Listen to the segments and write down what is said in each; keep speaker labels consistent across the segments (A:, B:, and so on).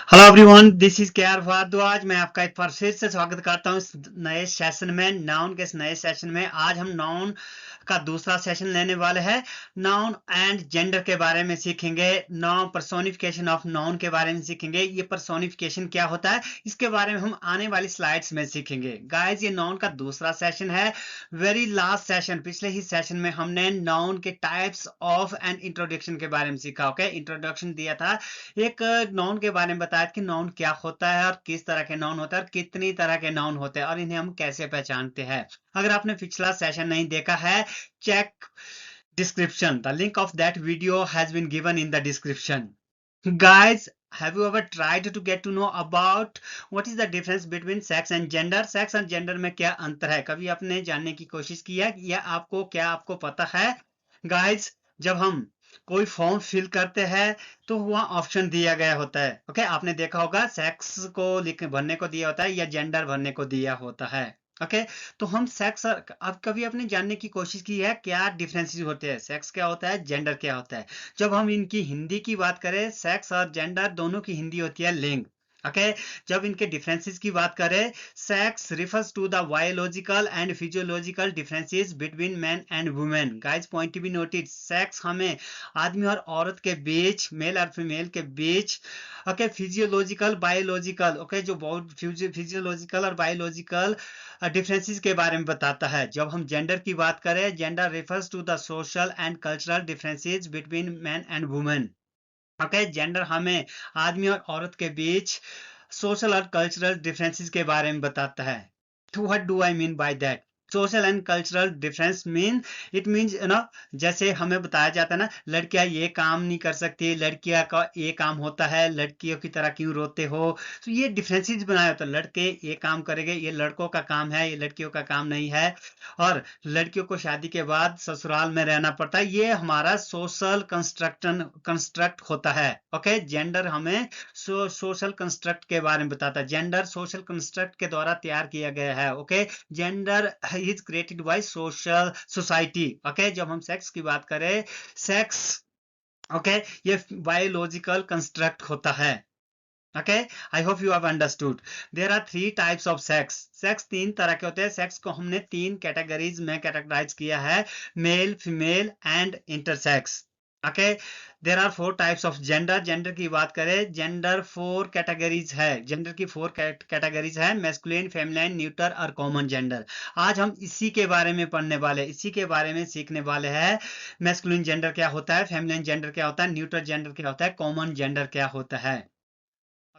A: Hello everyone, this is के are Bhardwaj. मैं आपका एक बार फिर से स्वागत करता हूँ इस नए सेशन में। नाउन के इस नए सेशन में आज हम नाउन का दूसरा सेशन लेने वाले हैं। नाउन एंड जेंडर के बारे में सीखेंगे। नाउन पर्सोनिफिकेशन ऑफ नाउन के बारे में सीखेंगे। ये पर्सोनिफिकेशन क्या होता है इसके बारे में हम आने वाली स्लाइड्स में सीखेंगे। गाइस, ये नाउन का दूसरा सेशन है, वेरी लास्ट सेशन। पिछले ही सेशन में हमने नाउन के टाइप्स ऑफ एंड इंट्रोडक्शन के बारे में सीखा। ओके, इंट्रोडक्शन दिया था, एक नाउन के बारे में बताया कि नाउन क्या होता है और किस तरह के नाउन होता है और कितनी तरह के नाउन होते हैं और इन्हें हम कैसे पहचानते हैं। अगर आपने पिछला सेशन नहीं देखा है, check description. The link of that video has been given in the description. Guys, have you ever tried to get to know about what is the difference between sex and gender? Sex और gender में क्या अंतर है? कभी आपने जानने की कोशिश किया या आपको पता है? गाइज, जब हम कोई फॉर्म फिल करते हैं तो वहाँ ऑप्शन दिया गया होता है। ओके, आपने देखा होगा सेक्स को भरने को दिया होता है या जेंडर भरने को दिया होता है। ओके, तो हम सेक्स अब कभी आपने जानने की कोशिश की है क्या डिफरेंसेस होते हैं, सेक्स क्या होता है, जेंडर क्या होता है? जब हम इनकी हिंदी की बात करें, सेक्स और जेंडर दोनों की हिंदी होती है लिंग। ओके, जब इनके डिफरेंसेस की बात करें, sex refers to the biological and physiological differences between man and women. Guys, point to be noted, sex हमें आदमी और औरत के बीच, मेल और फीमेल के बीच, ओके, फिजियोलॉजिकल बायोलॉजिकल, ओके, जो फिजियोलॉजिकल और बायोलॉजिकल डिफरेंसेस के बारे में बताता है। जब हम जेंडर की बात करें, gender refers to the social and cultural differences between man and women. Okay, gender हमें आदमी और औरत के बीच सोशल और कल्चरल डिफरेंसेस के बारे में बताता है। What do I mean by that? Social and cultural difference mean, it means जैसे हमें बताया जाता है ना, लड़कियां ये काम नहीं कर सकती, लड़कियां का ये काम होता है, लड़कियों की तरह क्यों रोते हो। तो ये डिफरेंसेस बनाया होता है, लड़के ये काम करेंगे, ये लड़कों का काम है, ये लड़कियों का काम नहीं है। और लड़कियों को शादी के बाद ससुराल में रहना पड़ता है, ये हमारा सोशल कंस्ट्रक्ट होता है। ओके, जेंडर हमें सोशल कंस्ट्रक्ट के बारे में बताता है। जेंडर सोशल कंस्ट्रक्ट के द्वारा तैयार किया गया है। Okay, gender is created by social society. Okay, जब हम सेक्स की बात करें, सेक्स, ओके, ये बायोलॉजिकल कंस्ट्रक्ट होता है। Okay, I hope you have understood. There are 3 types of sex. Sex 3 तरह के होते हैं। सेक्स को हमने 3 कैटेगरीज में कैटेगराइज किया है, male, female and intersex. Okay, there are 4 types of gender. Gender की बात करें, जेंडर 4 कैटेगरीज है। जेंडर की 4 कैटेगरीज है, मैस्कुलिन, फेमिनिन, न्यूट्रल और कॉमन जेंडर। आज हम इसी के बारे में पढ़ने वाले, इसी के बारे में सीखने वाले हैं। मैस्कुलिन जेंडर क्या होता है, फेमिनिन जेंडर क्या होता है, न्यूट्रल जेंडर क्या होता है, कॉमन जेंडर क्या होता है।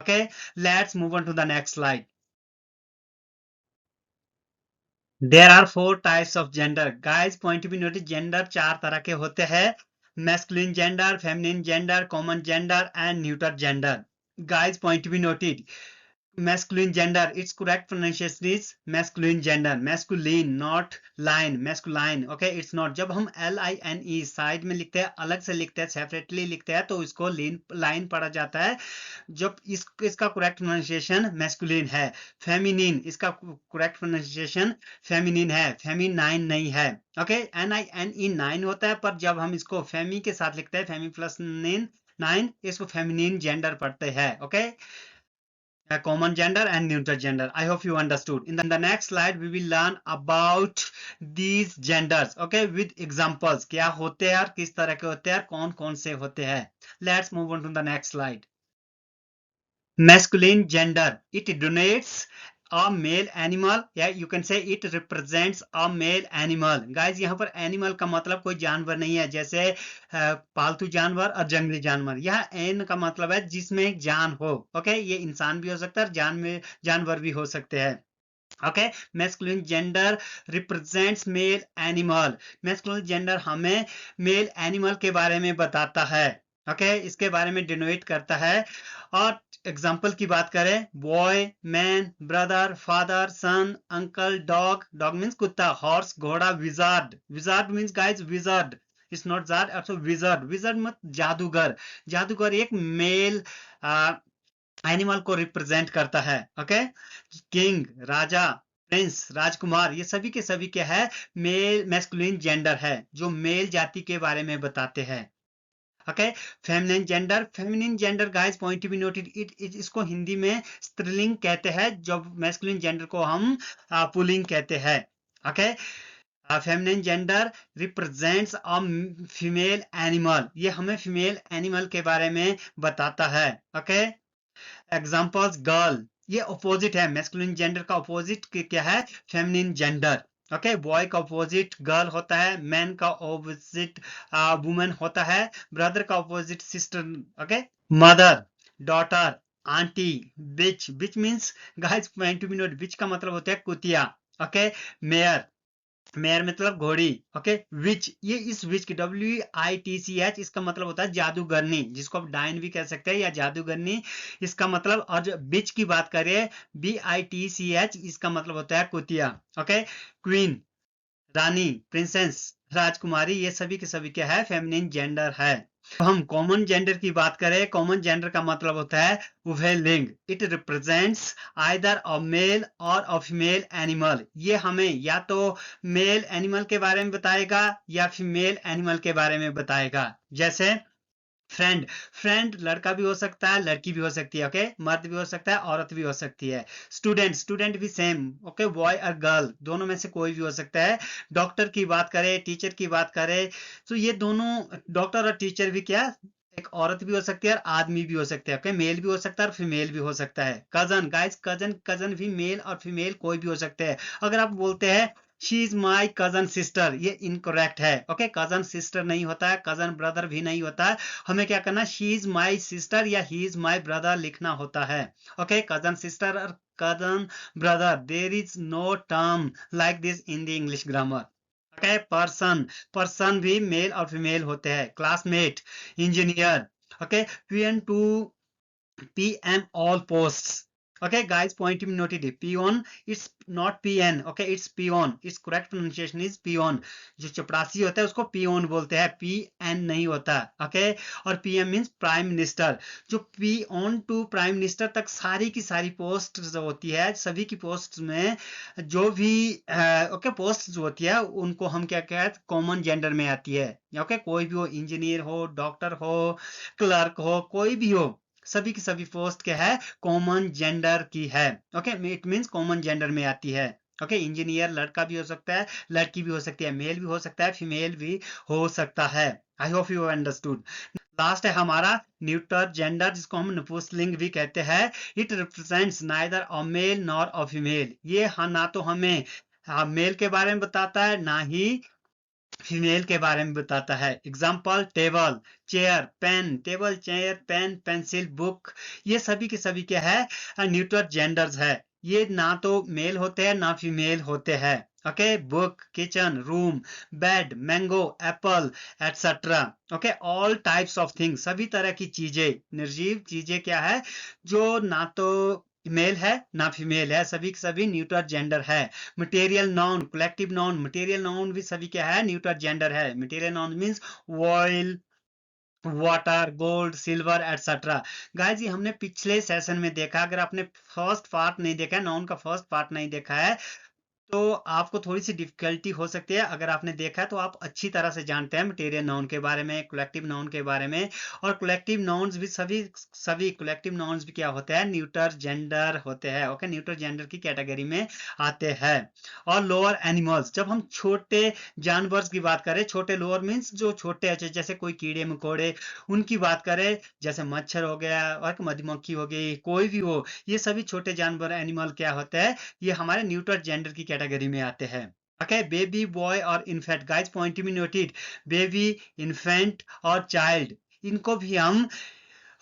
A: Okay, let's move on to the next slide. There are 4 types of gender. Guys, point to be noted, gender 4 तरह के होते हैं, masculine gender, feminine gender, common gender and neutral gender. Guys, point to be noted, masculine gender, its correct pronunciation is masculine gender, masculine, not line, masculine. Okay, it's not। जब हम LINE side में लिखते हैं, अलग से लिखते हैं, separately लिखते हैं, तो इसको लाइन पढ़ा जाता है। जब इसका करेक्ट प्रोनाउंसिएशन मैस्कुलिन है। फेमिनिन, इसका करेक्ट प्रोनाउंसिएशन फेमिनिन है, फेमिनाइन नहीं है। ओके, NINE 9 होता है, पर जब हम इसको फेमी के साथ लिखते हैं, फेमी प्लस निन 9, इसको फेमिनिन जेंडर पढ़ते हैं। Okay, a common gender and neutral gender. I hope you understood. In the next slide we will learn about these genders, okay, with examples, क्या होते हैं और किस तरह के होते हैं और कौन कौन से होते हैं। Let's move on to the next slide. Masculine gender, it denotes a male animal, या you can say it represents a male animal. Guys, यहाँ पर animal का मतलब कोई जानवर नहीं है, जैसे पालतू जानवर और जंगली जानवर। यहाँ एन का मतलब है जिसमें जान हो। ओके, ये इंसान भी हो सकता है, जानवर भी हो सकते हैं। Okay, masculine gender represents male animal. Masculine gender हमें मेल एनिमल के बारे में बताता है। ओके, इसके बारे में डिनोट करता है। और एग्जाम्पल की बात करें, बॉय, मैन, ब्रदर, फादर, सन, अंकल, डॉग। डॉग मीन्स कुत्ता, हॉर्स, घोड़ा, wizard. Wizard means guys wizard, it's not jawed, also wizard. Wizard मत जादूगर। जादूगर एक मेल एनिमल को रिप्रेजेंट करता है। ओके, किंग, राजा, प्रिंस, राजकुमार, ये सभी के सभी क्या है, मेल मैस्कुलिन जेंडर है, जो मेल जाति के बारे में बताते हैं। Okay. Feminine gender guys point to be noted, it इसको हिंदी में स्त्रीलिंग कहते हैं, जब मैस्कुलिन जेंडर को हम पुल्लिंग कहते हैं। Okay. Feminine gender represents a female animal, ये हमें फीमेल एनिमल के बारे में बताता है। ओके। एग्जांपल्स गर्ल, ये अपोजिट है, मैस्कुलिन जेंडर का अपोजिट क्या है, फेमिनिन जेंडर। ओके। बॉय का अपोजिट गर्ल होता है, मैन का अपोजिट वुमेन होता है, ब्रदर का opposite sister. Okay. Mother, daughter, aunty, bitch means guys point to be note, bitch का मतलब होता है कुतिया। ओके। मेयर, मेयर मतलब घोड़ी। ओके। विच, ये इस विच की WITCH इसका मतलब होता है जादूगरनी, जिसको आप डायन भी कह सकते हैं या जादूगरनी इसका मतलब। और जो बिच की बात करें BITCH इसका मतलब होता है कुतिया। ओके। क्वीन, रानी, प्रिंसेस, राजकुमारी, ये सभी के सभी क्या है, फेमिनिन जेंडर है। हम कॉमन जेंडर की बात करें, कॉमन जेंडर का मतलब होता है उभय लिंग। It represents either a male और अ फीमेल एनिमल, ये हमें या तो मेल एनिमल के बारे में बताएगा या फीमेल एनिमल के बारे में बताएगा। जैसे फ्रेंड, फ्रेंड लड़का भी हो सकता है, लड़की भी हो सकती है। ओके। मर्द भी हो सकता है, औरत भी हो सकती है। स्टूडेंट, स्टूडेंट भी सेम। ओके। बॉय और गर्ल दोनों में से कोई भी हो सकता है। डॉक्टर की बात करें, टीचर की बात करें, तो ये दोनों डॉक्टर और टीचर भी क्या, एक औरत भी हो सकती है और आदमी भी हो सकते हैं। ओके। मेल भी हो सकता है और फीमेल भी हो सकता है। कजन गाइस, कजन भी मेल और फीमेल कोई भी हो सकते हैं। अगर आप बोलते हैं she is my cousin sister, ये इनकरेक्ट है। ओके। कजन सिस्टर नहीं होता है, कजन ब्रदर भी नहीं होता है। हमें क्या करना, शी इज माई सिस्टर या ही इज माई ब्रदर लिखना होता है। ओके। कजन सिस्टर और cousin brother, there is no term like this in the English grammar. Okay. Person भी मेल और फीमेल होते हैं। Classmate, engineer. Okay. PN to PM all posts. Okay, guys, point to be noted. Peon, it's not PN. Okay, it's peon. Its correct pronunciation is peon. जो चपरासी होता है उसको peon बोलते हैं, PN नहीं होता। ओके। और PM मीन्स प्राइम मिनिस्टर। जो पियोन टू प्राइम मिनिस्टर तक सारी की सारी पोस्ट जो होती है, सभी की पोस्ट में जो भी ओके पोस्ट जो होती है उनको हम क्या कहते हैं, कॉमन जेंडर में आती है। ओके। कोई भी हो, इंजीनियर हो, डॉक्टर हो, क्लर्क हो, कोई भी हो, सभी की सभी पोस्ट क्या है, कॉमन जेंडर की है। Okay. It means common gender में आती है। ओके। इंजीनियर लड़का भी हो सकता है, लड़की भी हो सकती है, मेल भी हो सकता है, फीमेल भी हो सकता है। I hope you understood. Last है हमारा न्यूटर जेंडर, जिसको हम नपुंसकलिंग भी कहते हैं। It represents neither a male nor a female, ये ना तो हमें मेल के बारे में बताता है, ना ही फीमेल के बारे में बताता है। Example table, chair, pen, table, chair, pen, pencil, book, ये सभी के सभी क्या है, न्यूटर जेंडर्स है। ये ना तो मेल होते हैं ना फीमेल होते हैं। Okay. Book, kitchen, room, bed, mango, Apple, etcetera. Okay. All types of things, सभी तरह की चीजें, निर्जीव चीजें क्या है, जो ना तो मेल है ना फीमेल है, सभी के सभी न्यूटर जेंडर है। Material noun, collective noun, material noun भी सभी क्या है, न्यूटर जेंडर है। Material noun means oil, water, gold, silver etcetera. Guys ये हमने पिछले सेशन में देखा, अगर आपने फर्स्ट पार्ट नहीं देखा है, नाउन का फर्स्ट पार्ट नहीं देखा है, तो आपको थोड़ी सी डिफिकल्टी हो सकती है। अगर आपने देखा है तो आप अच्छी तरह से जानते हैं मटेरियल नाउन के बारे में, कलेक्टिव नाउन के बारे में। और कलेक्टिव नाउन्स भी सभी सभी कलेक्टिव नाउन्स भी क्या होते हैं, न्यूटर जेंडर होते हैं। ओके। न्यूटर जेंडर की कैटेगरी में आते हैं। और लोअर एनिमल्स, जब हम छोटे जानवर की बात करें, छोटे लोअर मीन्स जो छोटे अच्छे, जैसे कोई कीड़े मकोड़े, उनकी बात करें, जैसे मच्छर हो गया और मधुमक्खी हो गई, कोई भी हो, ये सभी छोटे जानवर एनिमल क्या होते हैं, ये हमारे न्यूटर जेंडर की कैटेगरी में आते हैं। ओके। बेबी, बॉय और infant, guys point be noted, baby, infant और चाइल्ड, इनको भी हम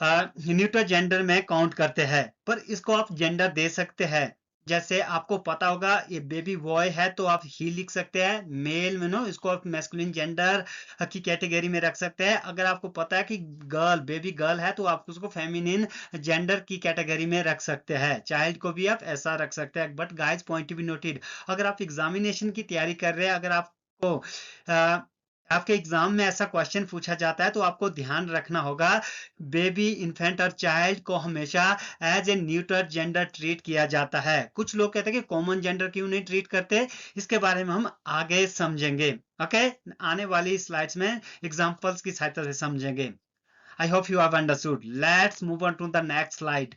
A: न्यूटर जेंडर में काउंट करते हैं। पर इसको आप जेंडर दे सकते हैं, जैसे आपको पता होगा ये बेबी बॉय है तो आप ही लिख सकते हैं, मेल में नो इसको आप मैस्कुलिन जेंडर की कैटेगरी में रख सकते हैं। अगर आपको पता है कि गर्ल, बेबी गर्ल है, तो आप उसको फेमिनिन जेंडर की कैटेगरी में रख सकते हैं। चाइल्ड को भी आप ऐसा रख सकते हैं। But guys point to be noted, अगर आप एग्जामिनेशन की तैयारी कर रहे हैं, अगर आपको आपके एग्जाम में ऐसा क्वेश्चन पूछा जाता है, तो आपको ध्यान रखना होगा बेबी, इन्फेंट और चाइल्ड को हमेशा as a neuter gender treat किया जाता है। कुछ लोग कहते हैं कि कॉमन जेंडर क्यों नहीं ट्रीट करते, इसके बारे में हम आगे समझेंगे। ओके। आने वाली स्लाइड्स में एग्जांपल्स की सहायता से समझेंगे। I hope you have understood. Let's move on to the next slide.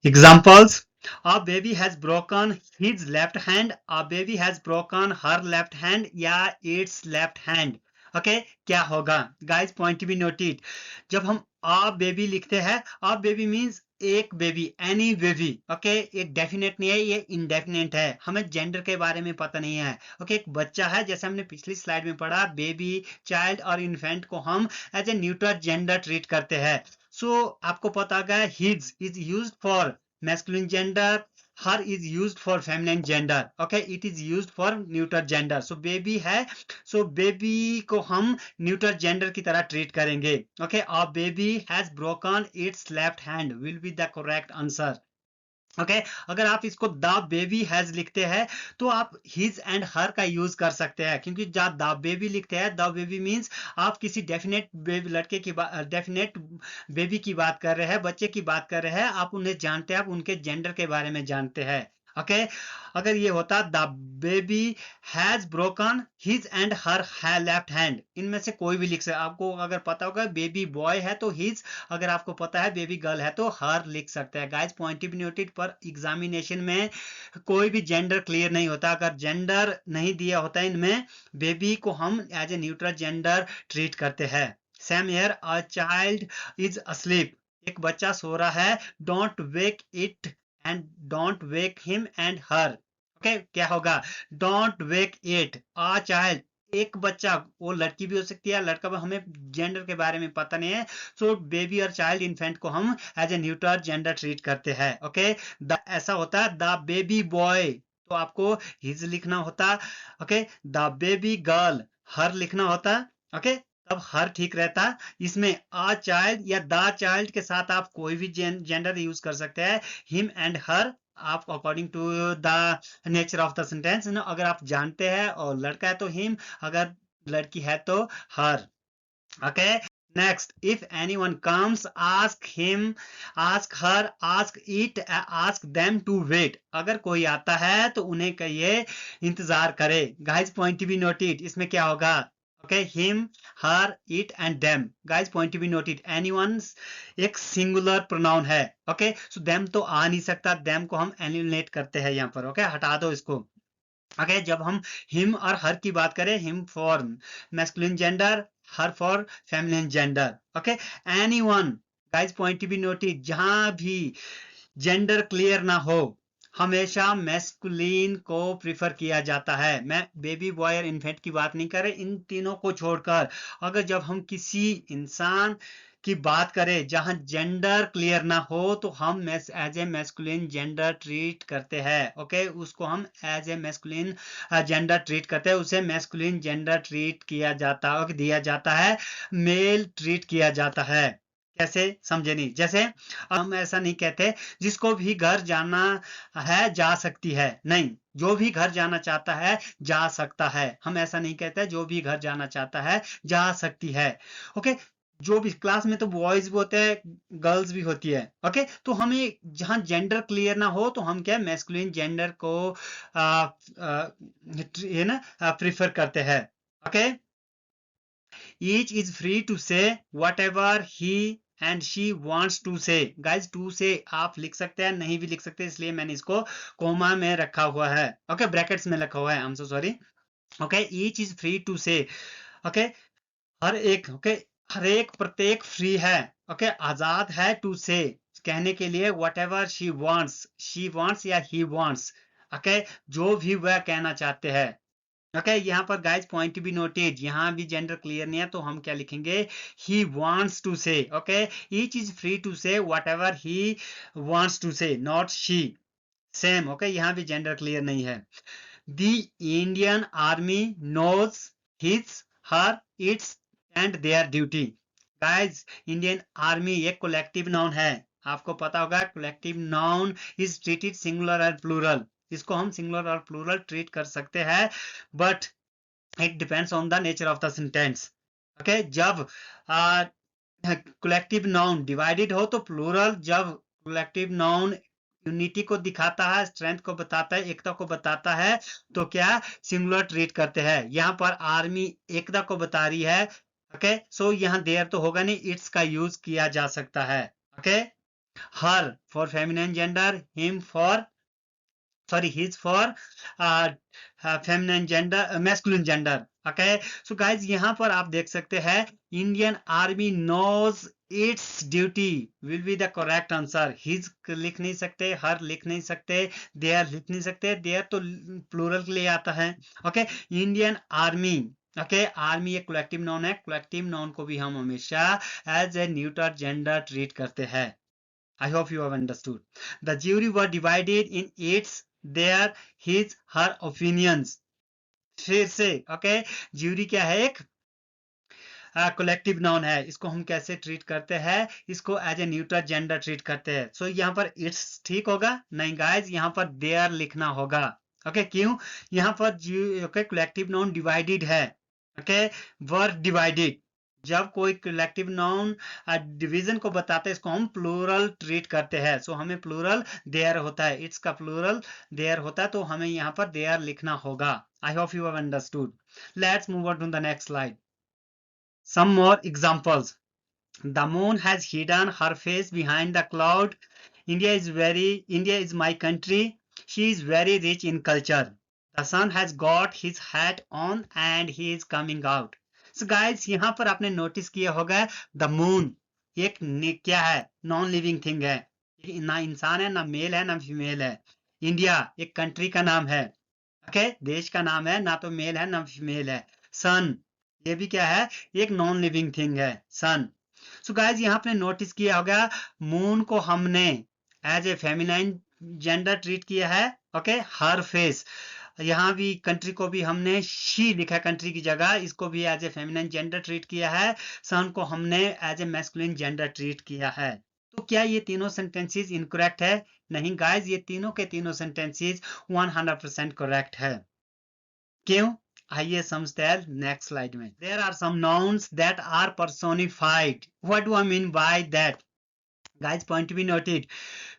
A: Examples. A baby has broken his left hand. A baby has broken her left hand या its left hand. Okay, क्या होगा? Guys, point to be noted. जब हम a baby लिखते हैं, a baby means एक baby, any baby. Okay, एक definite नहीं है, ये इंडेफिनेट है. हमें जेंडर के बारे में पता नहीं है. ओके, एक बच्चा है, जैसे हमने पिछली स्लाइड में पढ़ा, बेबी, चाइल्ड और इन्फेंट को हम as a neutral gender treat करते हैं. सो आपको पता होगा his is used for masculine gender, her is used for feminine gender. Okay, it is used for neutral gender. So baby है, so baby को हम neutral gender की तरह treat करेंगे. Okay, a baby has broken its left hand will be the correct answer. Okay, अगर आप इसको the baby has लिखते हैं तो आप हिज एंड हर का यूज कर सकते हैं, क्योंकि जब द बेबी लिखते हैं, द बेबी मींस आप किसी डेफिनेट बेबी लड़के की डेफिनेट बेबी की बात कर रहे हैं, बच्चे की बात कर रहे हैं, आप उन्हें जानते हैं, आप उनके जेंडर के बारे में जानते हैं. ओके, अगर ये होता the baby has broken his and her left hand, इनमें से कोई भी लिख सकते. आपको अगर पता होगा बेबी बॉय है तो हिज, अगर आपको पता है बेबी गर्ल है तो हर लिख सकते हैं. गाइस, पॉइंट बी नोटेड, पर एग्जामिनेशन में कोई भी जेंडर क्लियर नहीं होता. अगर जेंडर नहीं दिया होता इनमें, बेबी को हम as a neutral gender treat करते हैं. Same here, a child is asleep, एक बच्चा सो रहा है. Don't wake it and don't wake him and her. Okay, क्या होगा? Don't wake it, a child, एक बच्चा, वो लड़की भी हो सकती है, लड़का भी, हमें जेंडर के बारे में पता नहीं है. सो बेबी और चाइल्ड इन्फेंट को हम as a neutral gender treat करते हैं. ओके, ऐसा होता है द बेबी बॉय, तो आपको हिज लिखना होता. ओके, द बेबी गर्ल, हर लिखना होता. ओके, तब हर ठीक रहता. इसमें अ चाइल्ड या द चाइल्ड के साथ आप कोई भी जेंडर यूज कर सकते हैं. हिम एंड हर, आप according to the nature of the sentence, अगर आप जानते हैं और लड़का है तो हिम, अगर लड़की है तो her. Okay, next, if anyone comes ask him, ask her, ask it, ask them to wait, अगर कोई आता है तो उन्हें कहिए इंतजार करे. Guys, point to be noted, इसमें क्या होगा? Okay, him, her, it and them. Guys, point to be noted, anyone एक सिंगुलर प्रोनाउन है. ओके, सो देम तो आ नहीं सकता, देम को हम एलिमिनेट करते हैं यहाँ पर. ओके, हटा दो इसको. ओके, जब हम हिम और हर की बात करें, him for masculine gender, her for feminine gender. Okay, anyone. Guys, point to be noted, जहां भी जेंडर क्लियर ना हो, हमेशा मैस्कुलिन को प्रिफर किया जाता है. मैं बेबी बॉय और इन्फेंट की बात नहीं कर रहे, इन तीनों को छोड़कर अगर जब हम किसी इंसान की बात करें जहां जेंडर क्लियर ना हो, तो हम as a masculine gender treat करते हैं. ओके, उसको हम as a masculine gender treat करते हैं, उसे मैस्कुलिन जेंडर ट्रीट किया जाता है, दिया जाता है, मेल ट्रीट किया जाता है. कैसे, समझे नहीं? जैसे हम ऐसा नहीं कहते जिसको भी घर जाना है जा सकती है, नहीं, जो भी घर जाना चाहता है जा सकता है. हम ऐसा नहीं कहते जो भी घर जाना चाहता है जा सकती है. ओके, जो भी क्लास में तो बॉयज भी होते हैं, गर्ल्स भी होती है. ओके, तो हमें जहां जेंडर क्लियर ना हो तो हम क्या मैस्कुलिन जेंडर को ये ना प्रिफर करते हैं. Okay, each is free to say whatever he and she wants to say. guys, to say आप लिख सकते हैं, नहीं भी लिख सकते, इसलिए मैंने इसको कोमा में रखा हुआ है. ओके, ब्रैकेट्स में रखा हुआ है. I am so sorry. Okay, each is free to say. Okay, हर एक, ओके, हर एक, प्रत्येक फ्री है. ओके, आजाद है टू से, कहने के लिए whatever she wants या he wants. ओके, जो भी वह कहना चाहते हैं. ओके, यहाँ पर guys point to be noted, यहाँ भी जेंडर क्लियर नहीं है तो हम क्या लिखेंगे? He wants to say. Okay, each is free to say whatever he wants to say, not she. Same. Okay, यहाँ भी जेंडर क्लियर नहीं है. The Indian army knows his, her, its and their duty. Guys, Indian army एक collective noun है, आपको पता होगा. Collective noun is treated singular और प्लूरल. इसको हम सिंगुलर और प्लूरल ट्रीट कर सकते हैं, but it depends on the nature of the sentence. Okay, जब कलेक्टिव नाउन डिवाइडेड हो तो प्लूरल, जब कलेक्टिव नाउन यूनिटी को दिखाता है, स्ट्रेंथ को बताता है, एकता को बताता है, तो क्या सिंगुलर ट्रीट करते हैं. यहाँ पर आर्मी एकता को बता रही है. ओके सो यहाँ देयर तो होगा नहीं, इट्स का यूज किया जा सकता है। Okay her for feminine gender, him for sorry his for feminine gender, masculine gender. Okay so guys यहाँ पर आप देख सकते हैं Indian army knows its duty will be the correct answer. his लिख नहीं सकते, हर लिख नहीं सकते, their लिख नहीं सकते, their तो प्लूरल के लिए आता है। Okay Indian army, okay army एक कलेक्टिव नाउन है, कलेक्टिव नाउन को भी हम हमेशा as a neutral gender treat करते हैं। I hope you have understood. The jury were divided in its, their, his, her opinions. फिर से ओके ज्यूरी क्या है, एक कलेक्टिव नाउन है, इसको हम कैसे ट्रीट करते हैं, इसको as a neutral gender treat करते हैं। सो यहाँ पर इट्स ठीक होगा नहीं गाइज, यहाँ पर देयर लिखना होगा। ओके क्यों, यहाँ पर ओके कलेक्टिव नाउन डिवाइडेड है। ओके वर डिवाइडेड, जब कोई कलेक्टिव नाउन डिवीजन को बताते हैं इसको हम प्लूरल ट्रीट करते हैं। सो हमें प्लूरल देयर होता है, इट्स का प्लूरल देयर होता है, तो हमें यहाँ पर देयर लिखना होगा। I hope you have understood. Let's move on to the next slide. Some more examples. The moon has hidden her face behind the cloud. India is my country, she is very rich in culture. The sun has got his hat on and he is coming out. So guys यहाँ पर आपने notice किया होगा the moon एक क्या है, non living thing है, ना इंसान है, ना मेल है, ना फीमेल है। इंडिया एक कंट्री का नाम है, ओके देश का नाम है, ना तो मेल है ना फीमेल है। सन ये भी क्या है, एक नॉन लिविंग थिंग है सन। सो गाइज यहाँ आपने नोटिस किया होगा मून को हमने as a feminine gender treat किया है। ओके हर फेस, यहाँ भी कंट्री को भी हमने शी लिखा कंट्री की जगह, इसको भी as a feminine gender treat किया है। सन को हमने as a masculine gender treat किया है। तो क्या ये तीनों सेंटेंसेस इनकरेक्ट है? नहीं गाइस, ये तीनों के तीनों सेंटेंसेस 100% करेक्ट है। क्यों? आइए समझते हैं नेक्स्ट स्लाइड में। There are some nouns that are personified. What do I mean by that? Guys point be noted,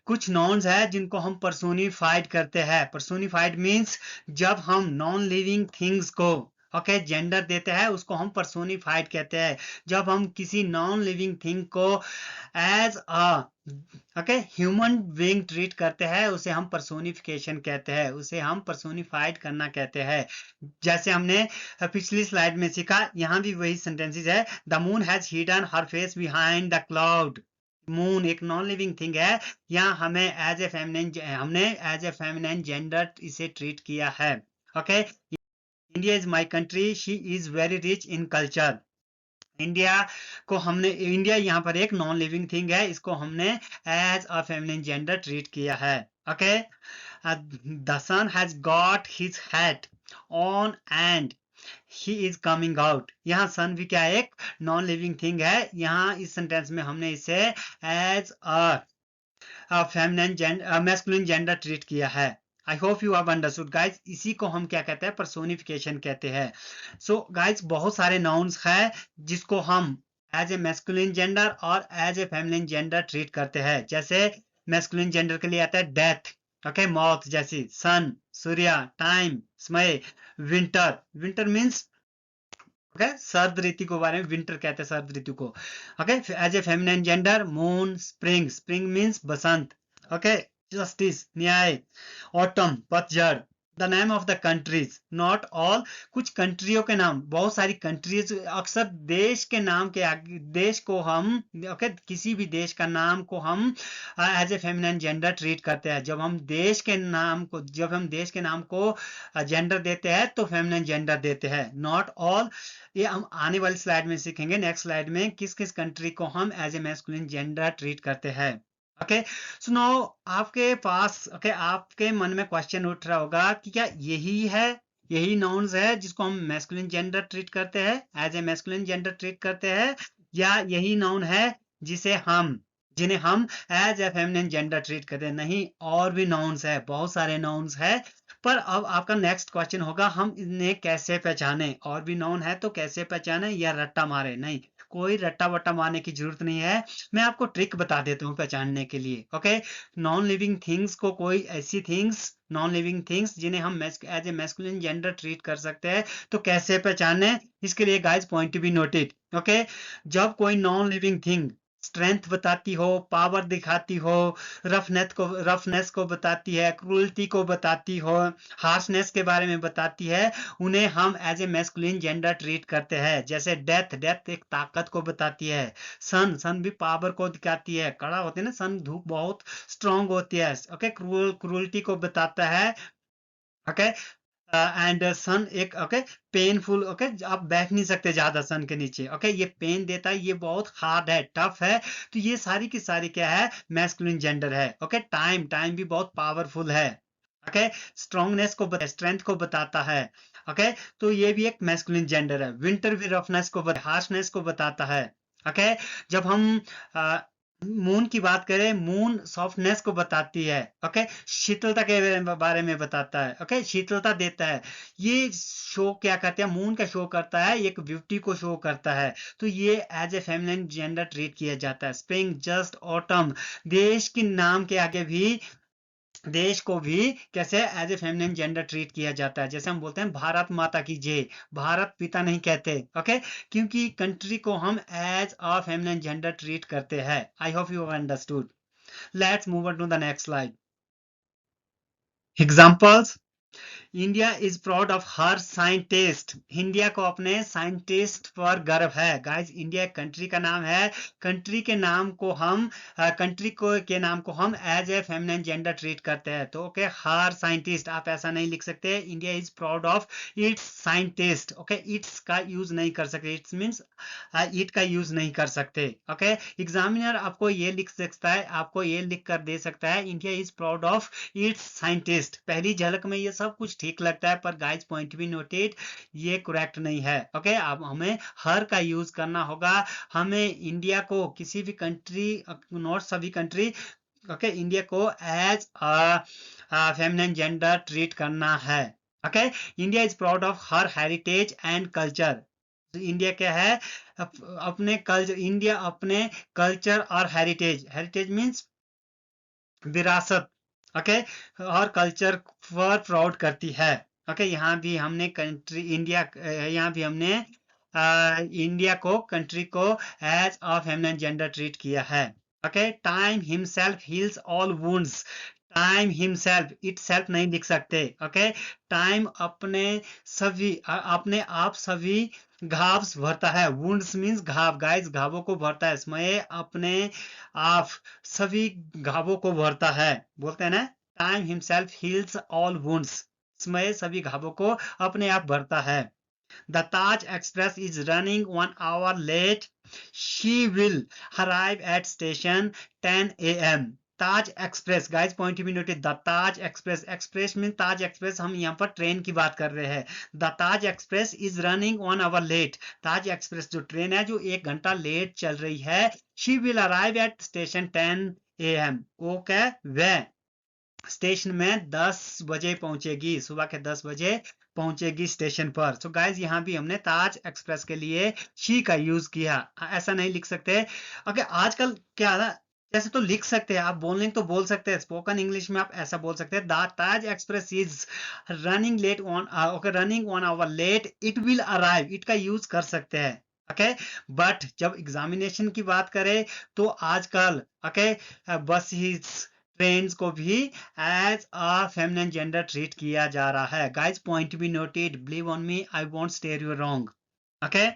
A: कुछ नॉन्स है जिनको हम पर्सोनिफाइड करते हैं। पर्सोनिफाइड मींस जब हम नॉन लिविंग थिंग्स को ओके जेंडर देते हैं उसको हम पर्सोनिफाइड कहते हैं। जब हम किसी नॉन लिविंग थिंग को as a okay human being treat करते हैं उसे हम पर्सोनिफिकेशन कहते हैं, उसे हम पर्सोनिफाइड करना कहते हैं। जैसे हमने पिछली स्लाइड में सीखा, यहाँ भी वही सेंटेंसेस है। The moon has hidden her face behind the cloud. Moon एक नॉन लिविंग थिंग है, यहाँ हमें एज ए फेमिनिन जेंडर इसे ट्रीट किया है। Okay India is my country, she is very rich in culture. India को हमने, इंडिया यहाँ पर एक नॉन लिविंग थिंग है, इसको हमने as a feminine gender treat किया है। Okay the sun has got his hat on and he is coming out. यहाँ सन भी क्या है, एक नॉन लिविंग थिंग है। यहाँ इस सेंटेंस में हमने इसे as a feminine gender masculine gender treat किया है। I hope you have understood guys. इसी को हम क्या कहते हैं, पर्सोनिफिकेशन कहते हैं। सो गाइज बहुत सारे नाउन्स है जिसको हम एज ए मैस्कुलिन जेंडर और as a feminine gender treat करते हैं। जैसे मैस्कुलिन जेंडर के लिए आता है डेथ, ओके मौत जैसी, सन सूर्य, टाइम समय, विंटर, विंटर मीन्स ओके सर्द ऋतु को बारे में विंटर कहते हैं, सर्द ऋतु को। Okay as a feminine gender moon, spring, spring means बसंत, ओके जस्टिस न्याय, ऑटम पतझड़। The name of the countries, not all, कुछ कंट्रियों के नाम, बहुत सारी कंट्रीज, अक्सर देश के नाम के आगे, देश को हम ओके किसी भी देश का नाम को हम as a feminine gender treat करते हैं। जब हम देश के नाम को जेंडर देते हैं तो फेमिनिन जेंडर देते हैं। नॉट ऑल ये हम आने वाली स्लाइड में सीखेंगे, नेक्स्ट स्लाइड में किस किस कंट्री को हम as a masculine gender treat करते हैं। ओके सो नाउ आपके पास आपके मन में क्वेश्चन उठ रहा होगा कि क्या यही नाउन्स है जिसको हम मैस्कुलिन जेंडर ट्रीट करते हैं, as a masculine gender treat करते हैं, या यही नाउन है जिन्हें हम as a feminine gender treat करते हैं? नहीं, और भी नाउन्स है, बहुत सारे नाउन्स है। पर अब आपका नेक्स्ट क्वेश्चन होगा हम इन्हें कैसे पहचाने? और भी नाउन है तो कैसे पहचाने या रट्टा मारे? नहीं, कोई रट्टा वट्टा मारने की जरूरत नहीं है, मैं आपको ट्रिक बता देता हूँ पहचानने के लिए। ओके, नॉन लिविंग थिंग्स को, कोई ऐसी थिंग्स, नॉन लिविंग थिंग्स जिन्हें हम as a masculine gender treat कर सकते हैं, तो कैसे पहचाने, इसके लिए guys point to be noted. Okay, जब कोई नॉन लिविंग थिंग स्ट्रेंथ बताती हो, पावर दिखाती हो, रफनेस को बताती है, क्रूरटी को बताती हो, हार्शनेस के बारे में बताती है, उन्हें हम as a masculine gender treat करते हैं। जैसे डेथ एक ताकत को बताती है, सन भी पावर को दिखाती है, कड़ा होते हैं ना सन, धूप बहुत स्ट्रांग होती है। ओके, क्रूरटी को बताता है। ओके, एंड सन एक, ओके, पेनफुल, ओके, आप बैठ नहीं सकते ज्यादा सन के नीचे। ओके, ये पेन देता है, ये बहुत हार्ड है, टफ है, तो ये सारी की सारी क्या है, मैस्कुलिन जेंडर है। ओके, टाइम भी बहुत पावरफुल है। ओके, स्ट्रांगनेस को, स्ट्रेंथ को बताता है। ओके, तो ये भी एक मैस्कुलिन जेंडर है। विंटर भी रफनेस को, हार्शनेस को बताता है। ओके, जब हम मून की बात करें, मून सॉफ्टनेस को बताती है। ओके, शीतलता के बारे में बताता है। ओके, शीतलता देता है। ये शो क्या करता है, मून का शो करता है, एक ब्यूटी को शो करता है, तो ये as a feminine gender treat किया जाता है। स्प्रिंग, जस्ट, ऑटम, देश के नाम के आगे भी, देश को भी कैसे as a feminine gender treat किया जाता है। जैसे हम बोलते हैं भारत माता की जय, भारत पिता नहीं कहते। ओके, क्योंकि कंट्री को हम as a feminine gender treat करते हैं। I hope you understood. Let's move on to the next slide. Examples, India is proud of her scientist. India को अपने साइंटिस्ट पर गर्व है। गाइस, इंडिया एक कंट्री का नाम है, कंट्री के नाम को हम, कंट्री को के नाम को हम as a feminine gender treat करते हैं। तो ओके, हर साइंटिस्ट, आप ऐसा नहीं लिख सकते, India is proud of its scientist. Okay, it's का यूज नहीं कर सकते, इट्स मीन्स इट का यूज नहीं कर सकते। ओके, एग्जामिनर आपको ये लिख सकता है, आपको ये लिख कर दे सकता है, India is proud of its scientist. पहली झलक में ये सब कुछ ठीक लगता है, पर गाइस पॉइंट बी नोटेड, ये करेक्ट नहीं है। ओके, अब हमें हर का यूज करना होगा। हमें इंडिया को, किसी भी कंट्री, नॉट सभी कंट्री, ओके, इंडिया को as a feminine gender treat करना है। Okay, India is proud of her heritage and culture. India क्या है, अपने कल्चर, इंडिया अपने कल्चर और हेरिटेज, हेरिटेज मीन्स विरासत, ओके, और कल्चर पर प्राउड करती है। ओके, यहाँ भी हमने कंट्री इंडिया, यहाँ भी हमने इंडिया को, कंट्री को as a feminine gender treat किया है। Okay, time himself heals all wounds. Time himself, itself नहीं लिख सकते। ओके, टाइम अपने सभी, अपने आप सभी घाव भरता है। वुंड्स मीन्स घाव, गाइस घावों को भरता है। समय अपने आप सभी घावों को भरता है, बोलते हैं ना, time himself heals all wounds. समय सभी घावों को अपने आप भरता है। The Taj Express is running 1 hour late. She will arrive at station 10 a.m. Taj Express, guys point be noted, the Taj Express, Express mean Taj Express, हम यहाँ पर ट्रेन की बात कर रहे हैं। The Taj Express is running 1 hour late. Taj Express जो train है, जो 1 घंटा लेट चल रही है। She will arrive at station 10 a.m. वो क्या, वह स्टेशन में 10 बजे पहुंचेगी, सुबह के 10 बजे पहुंचेगी स्टेशन पर। सो गाइस, यहाँ भी हमने ताज एक्सप्रेस के लिए शी का यूज किया, ऐसा नहीं लिख सकते। ओके, आजकल क्या है ना, जैसे तो लिख सकते हैं आप, बोलने तो बोल सकते हैं, स्पोकन इंग्लिश में आप ऐसा बोल सकते हैं, the Taj Express is running late on, okay, running 1 hour late, it will arrive, it का यूज कर सकते हैं। ओके, बट जब एग्जामिनेशन की बात करें, तो आजकल ओके, बस ही, ट्रेन्स को भी as a feminine gender treat किया जा रहा है। Guys point be noted, believe on me, I won't stare you wrong. Okay,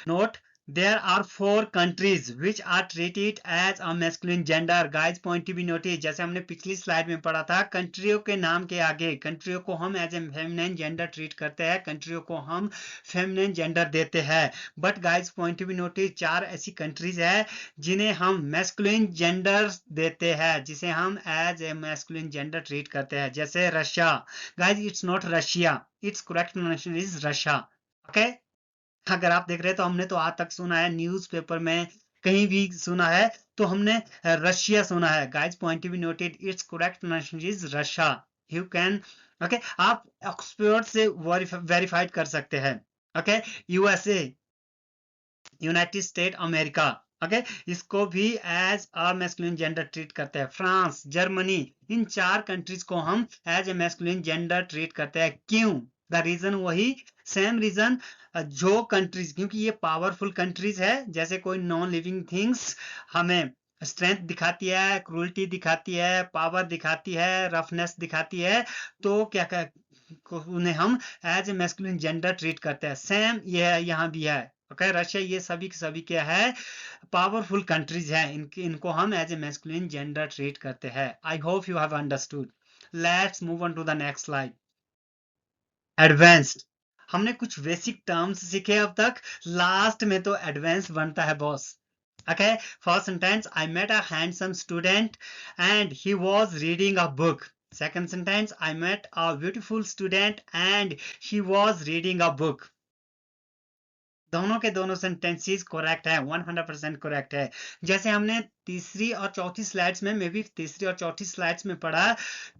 A: note, there are 4 countries which are treated as a masculine gender. guys point to be noted, जैसे हमने पिछली slide में पढ़ा था, कंट्रियों के नाम के आगे कंट्रियों को हम as a feminine gender treat करते हैं, कंट्रियों को हम फेमिनिन जेंडर देते हैं। But guys point to be noted, 4 ऐसी कंट्रीज है जिन्हें हम मैस्कुलिन जेंडर देते हैं, जिसे हम as a masculine gender treat करते हैं। जैसे Russia, guys it's not Russia, it's correct pronunciation is Russia. Okay, अगर आप देख रहे हैं तो हमने तो आज तक सुना है, न्यूज़पेपर में कहीं भी सुना है, तो हमने रशिया सुना है। Guys point be noted, it's correct pronunciation is Russia. You can, okay, आप ऑक्सफोर्ड से वेरीफाइड कर सकते हैं। Okay, USA, United State America, okay, इसको भी as a masculine gender treat करते हैं। फ्रांस, जर्मनी, इन 4 कंट्रीज को हम as a masculine gender treat करते हैं। क्यों? द रीजन वही सेम रीजन, जो कंट्रीज, क्योंकि ये पावरफुल कंट्रीज है, जैसे कोई नॉन लिविंग थिंग्स हमें स्ट्रेंथ दिखाती है, क्रूरटी दिखाती है, पावर दिखाती है, रफनेस दिखाती है, तो क्या उन्हें हम as a masculine gender treat करते हैं। सेम ये यहाँ भी है, ओके। रशिया, ये सभी के सभी क्या है, पावरफुल कंट्रीज हैं, इनको हम as a masculine gender treat करते हैं। I hope you have understood. Let's move on to the next slide. Advanced, हमने कुछ बेसिक टर्म्स सीखे अब तक, लास्ट में तो एडवांस बनता है boss. Okay, first sentence, I met a handsome student and he was reading a book. Second sentence, I met a beautiful student and she was reading a book. दोनों के दोनों सेंटेंसेस करेक्ट है, 100% correct है। जैसे हमने तीसरी और चौथी स्लाइड्स में, मे बी तीसरी और चौथी स्लाइड्स में पढ़ा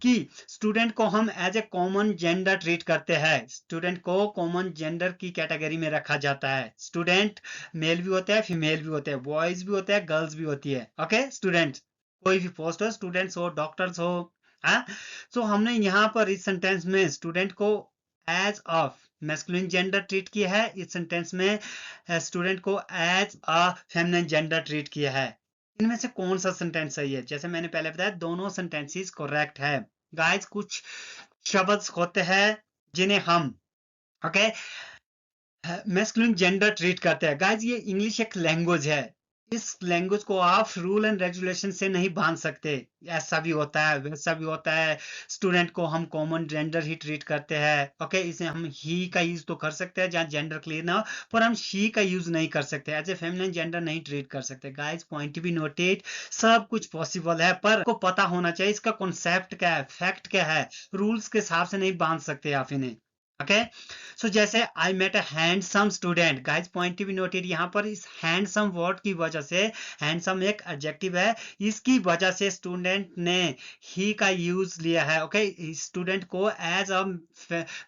A: कि स्टूडेंट को हम as a common gender treat करते हैं। स्टूडेंट को कॉमन जेंडर की कैटेगरी में रखा जाता है। स्टूडेंट मेल भी होते हैं, फीमेल भी होते हैं, बॉयज भी होते हैं, गर्ल्स भी होती है, ओके। स्टूडेंट कोई भी पोस्ट हो, स्टूडेंट्स हो, डॉक्टर्स हो, हाँ। सो हमने यहाँ पर इस सेंटेंस में स्टूडेंट को as of masculine gender treat किया है, इस सेंटेंस में स्टूडेंट को as a feminine gender treat किया है। इनमें से कौन सा सेंटेंस सही है? जैसे मैंने पहले बताया, दोनों सेंटेंसेस करेक्ट है। गाइस, कुछ शब्द होते हैं जिन्हें हम ओके मैस्कुलिन जेंडर ट्रीट करते हैं। गाइस, ये इंग्लिश एक लैंग्वेज है, इस लैंग्वेज को आप रूल एंड रेगुलेशन से नहीं बांध सकते। ऐसा भी होता है, वैसा भी होता है। स्टूडेंट को हम कॉमन जेंडर ही ट्रीट करते हैं, ओके। इसे हम ही का यूज तो कर सकते हैं जहां जेंडर क्लियर ना हो, पर हम शी का यूज नहीं कर सकते, एज ए फेमिनिन जेंडर नहीं ट्रीट कर सकते। गाइस, पॉइंट बी नोटेड, सब कुछ पॉसिबल है, पर आपको पता होना चाहिए इसका कॉन्सेप्ट क्या है, फैक्ट क्या है। रूल्स के हिसाब से नहीं बांध सकते आप इन्हें, ओके। सो जैसे I met a handsome student, guys point to be noted, यहाँ पर इस हैंडसम वर्ड की वजह से, हैंडसम एक एडजेक्टिव है, इसकी वजह से स्टूडेंट ने ही का यूज लिया है, ओके। स्टूडेंट को as a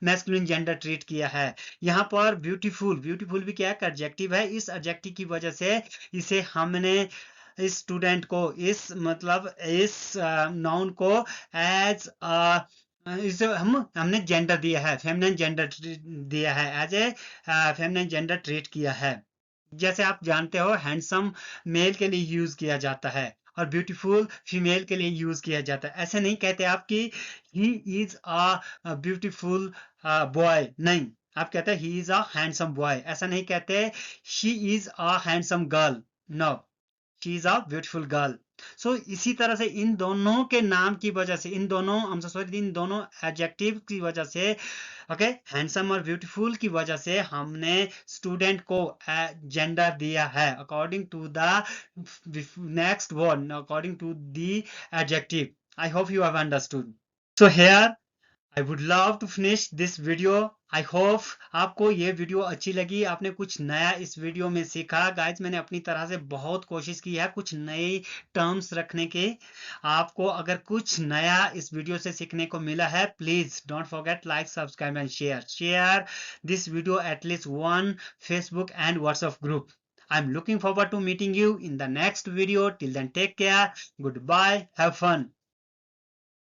A: masculine gender treat किया है। यहाँ पर ब्यूटीफुल, ब्यूटीफुल भी क्या है, एडजेक्टिव है, इस एडजेक्टिव की वजह से इसे हमने इस स्टूडेंट को, इस मतलब इस नाउन को एज अ इसे हमने जेंडर दिया है, फेमिनिन जेंडर दिया है, as a feminine gender treat किया है। जैसे आप जानते हो, हैंडसम मेल के लिए यूज किया जाता है और ब्यूटीफुल फीमेल के लिए यूज किया जाता है। ऐसे नहीं कहते आप कि he is a beautiful boy, नहीं, आप कहते हैं he is a handsome boy. ऐसा नहीं कहते she is a handsome girl, no, she is a beautiful girl. So इसी तरह से इन दोनों के नाम की वजह से, इन दोनों इन दोनों एडजेक्टिव की वजह से, ओके, हैंडसम और ब्यूटीफुल की वजह से हमने स्टूडेंट को जेंडर दिया है according to the next word, according to the adjective. I hope you have understood. So here I would love to finish this video. I hope आपको ये वीडियो अच्छी लगी, आपने कुछ नया इस वीडियो में सीखा। गाइज, मैंने अपनी तरह से बहुत कोशिश की है कुछ नए टर्म्स रखने की। आपको अगर कुछ नया इस वीडियो से सीखने को मिला है, please don't forget like, subscribe and share this video at least one Facebook and WhatsApp group. I'm looking forward to meeting you in the next video. Till then, take care. Goodbye. Have fun.